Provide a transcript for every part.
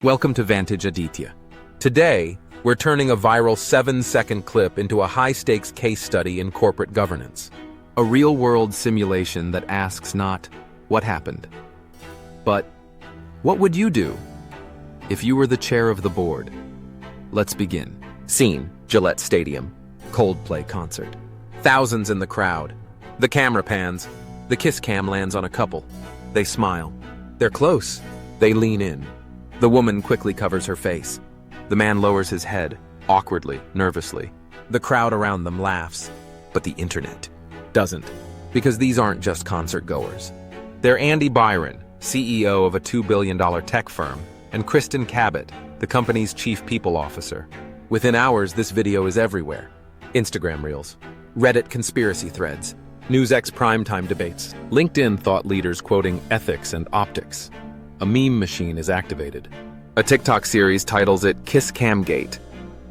Welcome to Vantage, Aditya. Today, we're turning a viral 7-second clip into a high-stakes case study in corporate governance. A real-world simulation that asks not, what happened? But, what would you do if you were the chair of the board? Let's begin. Scene, Gillette Stadium. Coldplay concert. Thousands in the crowd. The camera pans. The KissCam lands on a couple. They smile. They're close. They lean in. The woman quickly covers her face. The man lowers his head, awkwardly, nervously. The crowd around them laughs, but the internet doesn't, because these aren't just concert goers. They're Andy Byron, CEO of a $2 billion tech firm, and Kristen Cabot, the company's chief people officer. Within hours, this video is everywhere. Instagram Reels, Reddit conspiracy threads, NewsX primetime debates, LinkedIn thought leaders quoting ethics and optics. A meme machine is activated. A TikTok series titles it KissCam Gate.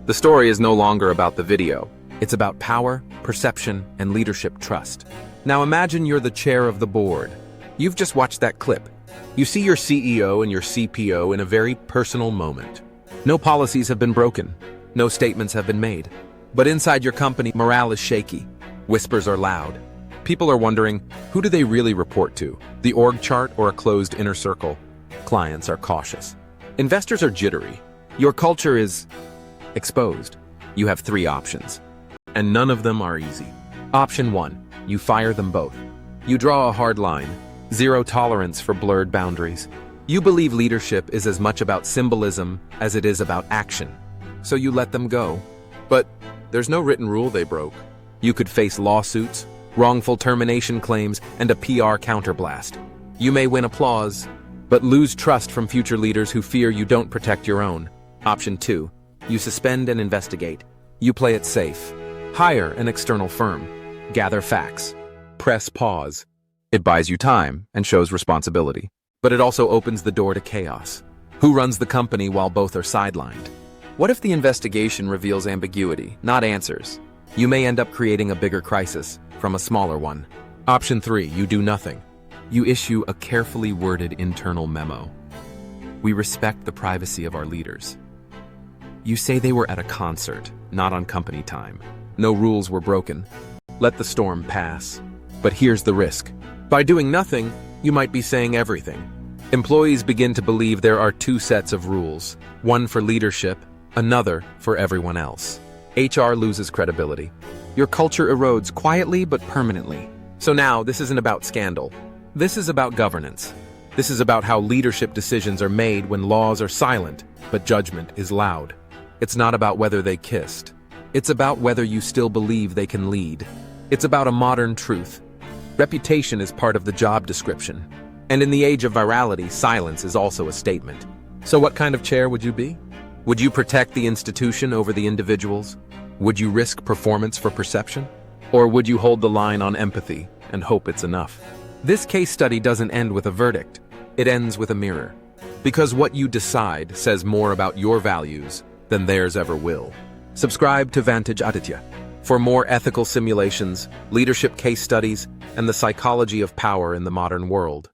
The story is no longer about the video. It's about power, perception, and leadership trust. Now imagine you're the chair of the board. You've just watched that clip. You see your CEO and your CPO in a very personal moment. No policies have been broken. No statements have been made. But inside your company, morale is shaky. Whispers are loud. People are wondering, who do they really report to? The org chart or a closed inner circle? Clients are cautious. Investors are jittery. Your culture is exposed. You have 3 options, and none of them are easy. Option 1, you fire them both. You draw a hard line, 0 tolerance for blurred boundaries. You believe leadership is as much about symbolism as it is about action. So you let them go. But there's no written rule they broke. You could face lawsuits, wrongful termination claims, and a PR counterblast. You may win applause, but lose trust from future leaders who fear you don't protect your own. Option 2, you suspend and investigate. You play it safe. Hire an external firm. Gather facts. Press pause. It buys you time and shows responsibility. But it also opens the door to chaos. Who runs the company while both are sidelined? What if the investigation reveals ambiguity, not answers? You may end up creating a bigger crisis from a smaller one. Option 3, you do nothing. You issue a carefully worded internal memo. We respect the privacy of our leaders. You say they were at a concert, not on company time. No rules were broken. Let the storm pass. But here's the risk. By doing nothing, you might be saying everything. Employees begin to believe there are 2 sets of rules, one for leadership, another for everyone else. HR loses credibility. Your culture erodes quietly but permanently. So now, this isn't about scandal. This is about governance. This is about how leadership decisions are made when laws are silent, but judgment is loud. It's not about whether they kissed. It's about whether you still believe they can lead. It's about a modern truth. Reputation is part of the job description. And in the age of virality, silence is also a statement. So what kind of chair would you be? Would you protect the institution over the individuals? Would you risk performance for perception? Or would you hold the line on empathy and hope it's enough? This case study doesn't end with a verdict. It ends with a mirror. Because what you decide says more about your values than theirs ever will. Subscribe to Vantage, Aditya for more ethical simulations, leadership case studies, and the psychology of power in the modern world.